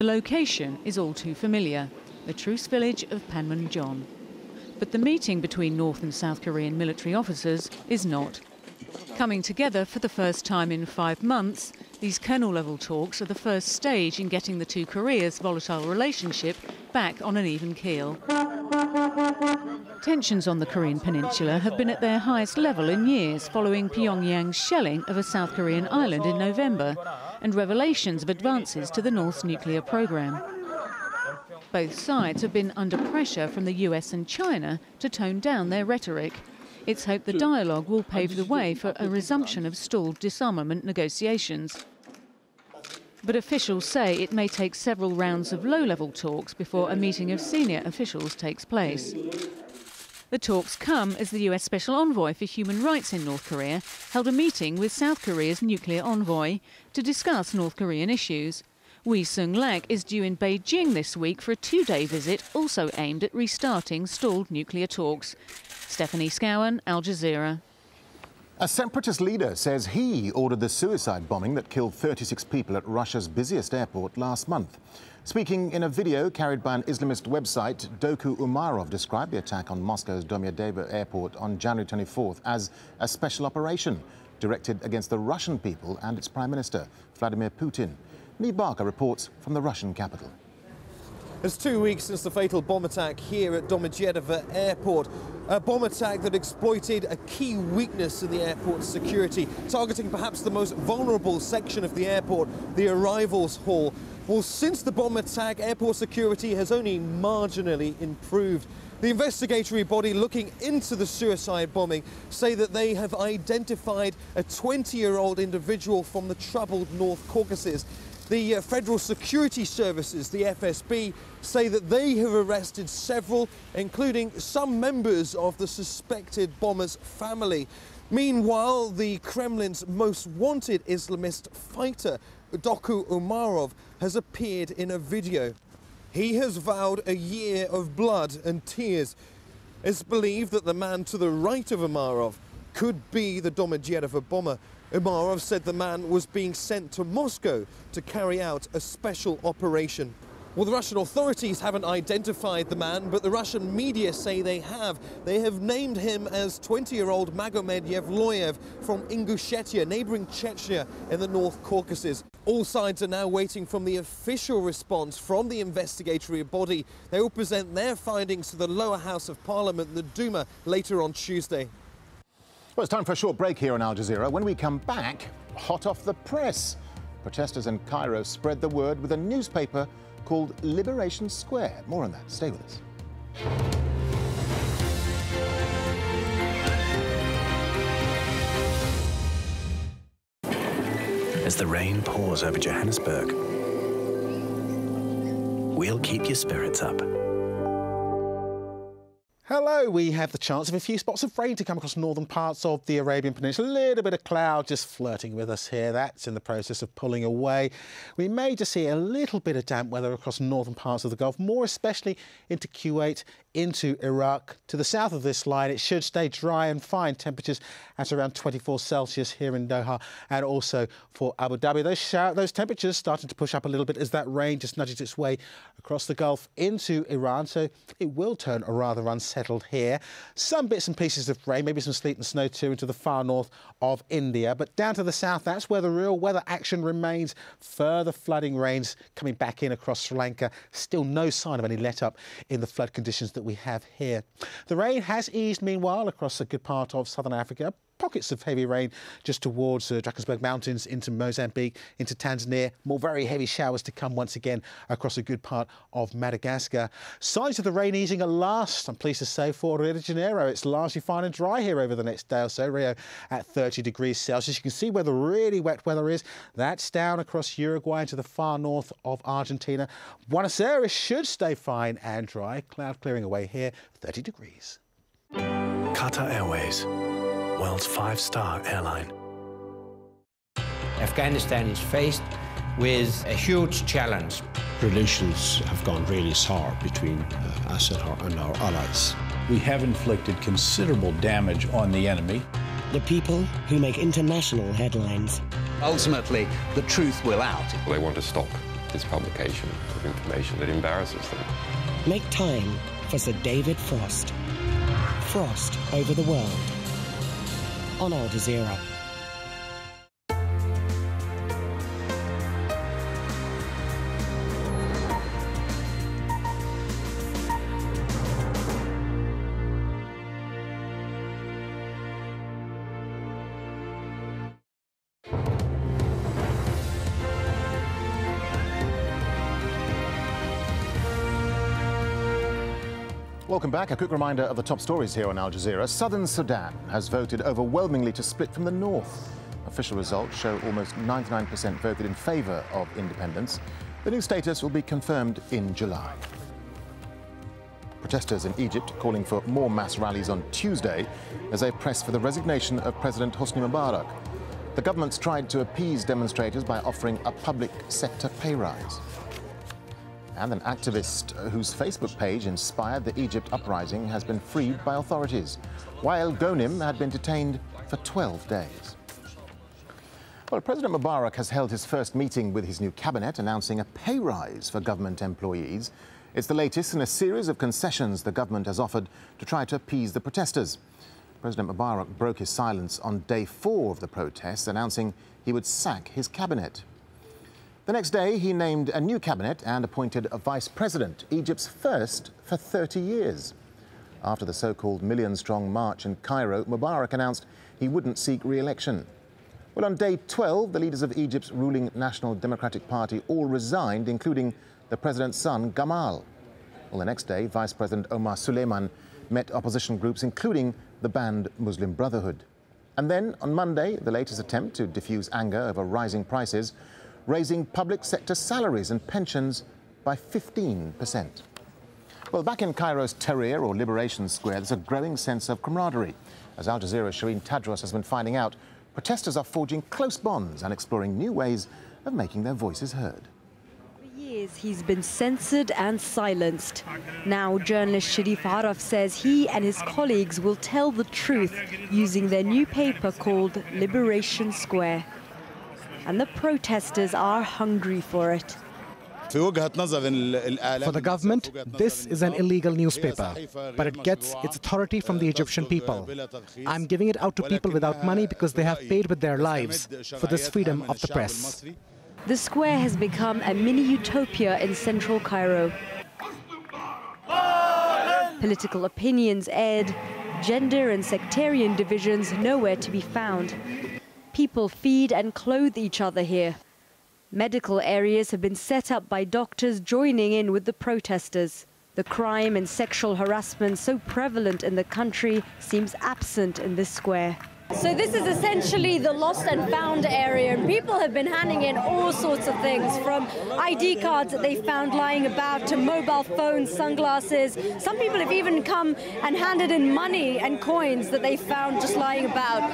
The location is all too familiar, the truce village of Panmunjom. But the meeting between North and South Korean military officers is not. Coming together for the first time in 5 months, these colonel-level talks are the first stage in getting the two Koreas' volatile relationship back on an even keel. Tensions on the Korean peninsula have been at their highest level in years following Pyongyang's shelling of a South Korean island in November and revelations of advances to the North's nuclear program. Both sides have been under pressure from the US and China to tone down their rhetoric. It's hoped the dialogue will pave the way for a resumption of stalled disarmament negotiations. But officials say it may take several rounds of low-level talks before a meeting of senior officials takes place. The talks come as the US Special Envoy for Human Rights in North Korea held a meeting with South Korea's nuclear envoy to discuss North Korean issues. Wee Sung-lak is due in Beijing this week for a 2-day visit also aimed at restarting stalled nuclear talks. Stephanie Scowen, Al Jazeera. A separatist leader says he ordered the suicide bombing that killed 36 people at Russia's busiest airport last month. Speaking in a video carried by an Islamist website, Doku Umarov described the attack on Moscow's Domodedovo airport on January 24th as a special operation directed against the Russian people and its Prime Minister, Vladimir Putin. Neve Barker reports from the Russian capital. It's 2 weeks since the fatal bomb attack here at Domodedovo airport. A bomb attack that exploited a key weakness in the airport's security, targeting perhaps the most vulnerable section of the airport, the arrivals hall. Well, since the bomb attack, airport security has only marginally improved. The investigatory body looking into the suicide bombing say that they have identified a 20-year-old individual from the troubled North Caucasus. The Federal Security Services, the FSB, say that they have arrested several, including some members of the suspected bomber's family. Meanwhile, the Kremlin's most wanted Islamist fighter, Doku Umarov, has appeared in a video. He has vowed a year of blood and tears. It's believed that the man to the right of Umarov could be the Domodedovo bomber. Umarov said the man was being sent to Moscow to carry out a special operation. Well, the Russian authorities haven't identified the man, but the Russian media say they have. They have named him as 20-year-old Magomed Yevloyev from Ingushetia, neighbouring Chechnya in the North Caucasus. All sides are now waiting for the official response from the investigatory body. They will present their findings to the lower house of parliament, the Duma, later on Tuesday. Well, it's time for a short break here on Al Jazeera. When we come back, hot off the press. Protesters in Cairo spread the word with a newspaper called Liberation Square. More on that. Stay with us. As the rain pours over Johannesburg, we'll keep your spirits up. Hello, we have the chance of a few spots of rain to come across northern parts of the Arabian Peninsula. A little bit of cloud just flirting with us here. That's in the process of pulling away. We may just see a little bit of damp weather across northern parts of the Gulf, more especially into Kuwait, into Iraq. To the south of this line, it should stay dry and fine. Temperatures at around 24 Celsius here in Doha and also for Abu Dhabi. Those temperatures starting to push up a little bit as that rain just nudges its way across the Gulf into Iran. So it will turn rather unsettled here. Some bits and pieces of rain, maybe some sleet and snow too into the far north of India. But down to the south, that's where the real weather action remains. Further flooding rains coming back in across Sri Lanka. Still no sign of any let-up in the flood conditions that we have here. The rain has eased meanwhile across a good part of southern Africa. Pockets of heavy rain just towards Drakensberg Mountains, into Mozambique, into Tanzania. More very heavy showers to come once again across a good part of Madagascar. Signs of the rain easing at last, I'm pleased to say, for Rio de Janeiro. It's largely fine and dry here over the next day or so. Rio at 30 degrees Celsius. You can see where the really wet weather is. That's down across Uruguay into the far north of Argentina. Buenos Aires should stay fine and dry. Cloud clearing away here, 30 degrees. Qatar Airways, world's 5-star airline. Afghanistan is faced with a huge challenge. Relations have gone really sour between us and our allies. We have inflicted considerable damage on the enemy. The people who make international headlines. Ultimately, the truth will out. They want to stop this publication of information that embarrasses them. Make time for Sir David Frost. Frost over the world on Al Jazeera. Welcome back. A quick reminder of the top stories here on Al Jazeera. Southern Sudan has voted overwhelmingly to split from the north. Official results show almost 99% voted in favour of independence. The new status will be confirmed in July. Protesters in Egypt calling for more mass rallies on Tuesday as they press for the resignation of President Hosni Mubarak. The government's tried to appease demonstrators by offering a public sector pay rise. And an activist whose Facebook page inspired the Egypt uprising has been freed by authorities, while Ghonim had been detained for 12 days. Well, President Mubarak has held his first meeting with his new cabinet, announcing a pay rise for government employees. It's the latest in a series of concessions the government has offered to try to appease the protesters. President Mubarak broke his silence on day 4 of the protests, announcing he would sack his cabinet. The next day, he named a new cabinet and appointed a vice president, Egypt's first for 30 years. After the so-called million-strong march in Cairo, Mubarak announced he wouldn't seek re-election. Well, on day 12, the leaders of Egypt's ruling National Democratic Party all resigned, including the president's son, Gamal. Well, the next day, Vice President Omar Suleiman met opposition groups, including the banned Muslim Brotherhood. And then, on Monday, the latest attempt to diffuse anger over rising prices, raising public sector salaries and pensions by 15%. Well, back in Cairo's Tahrir, or Liberation Square, there's a growing sense of camaraderie. As Al Jazeera's Shireen Tadros has been finding out, protesters are forging close bonds and exploring new ways of making their voices heard. For years, he's been censored and silenced. Now, journalist Sharif Araf says he and his colleagues will tell the truth using their new paper called Liberation Square. And the protesters are hungry for it. For the government, this is an illegal newspaper, but it gets its authority from the Egyptian people. I'm giving it out to people without money because they have paid with their lives for this freedom of the press. The square has become a mini utopia in central Cairo. Political opinions aired, gender and sectarian divisions nowhere to be found. People feed and clothe each other here. Medical areas have been set up by doctors joining in with the protesters. The crime and sexual harassment so prevalent in the country seems absent in this square. So this is essentially the lost and found area, and people have been handing in all sorts of things, from ID cards that they found lying about to mobile phones, sunglasses. Some people have even come and handed in money and coins that they found just lying about.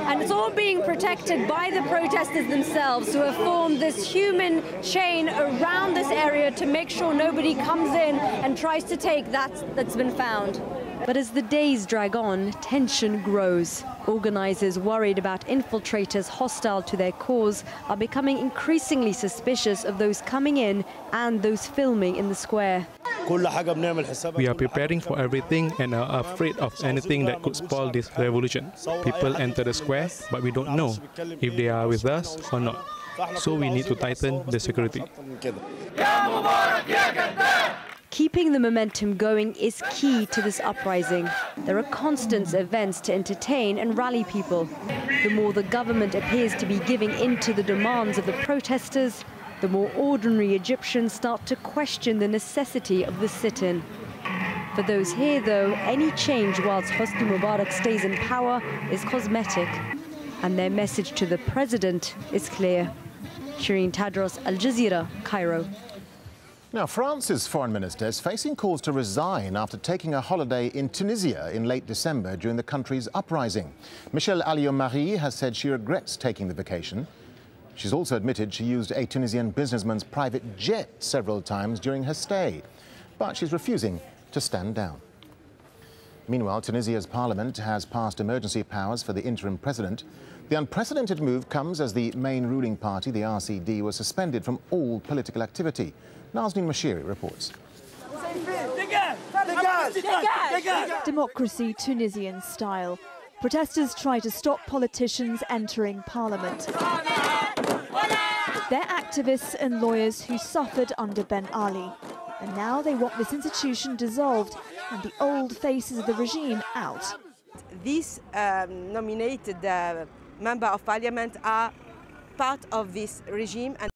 And it's all being protected by the protesters themselves, who have formed this human chain around this area to make sure nobody comes in and tries to take that's been found. But as the days drag on, tension grows. Organizers worried about infiltrators hostile to their cause are becoming increasingly suspicious of those coming in and those filming in the square. We are preparing for everything and are afraid of anything that could spoil this revolution. People enter the square, but we don't know if they are with us or not. So we need to tighten the security. Keeping the momentum going is key to this uprising. There are constant events to entertain and rally people. The more the government appears to be giving in to the demands of the protesters, the more ordinary Egyptians start to question the necessity of the sit-in. For those here, though, any change whilst Hosni Mubarak stays in power is cosmetic. And their message to the president is clear. Shireen Tadros, Al Jazeera, Cairo. Now, France's foreign minister is facing calls to resign after taking a holiday in Tunisia in late December during the country's uprising. Michelle Alliot-Marie has said she regrets taking the vacation. She's also admitted she used a Tunisian businessman's private jet several times during her stay, but she's refusing to stand down. Meanwhile, Tunisia's parliament has passed emergency powers for the interim president. The unprecedented move comes as the main ruling party, the RCD, was suspended from all political activity. Nazneen Mashiri reports. Democracy Tunisian style. Protesters try to stop politicians entering parliament. They're activists and lawyers who suffered under Ben Ali. And now they want this institution dissolved and the old faces of the regime out. These nominated member of parliament are part of this regime. And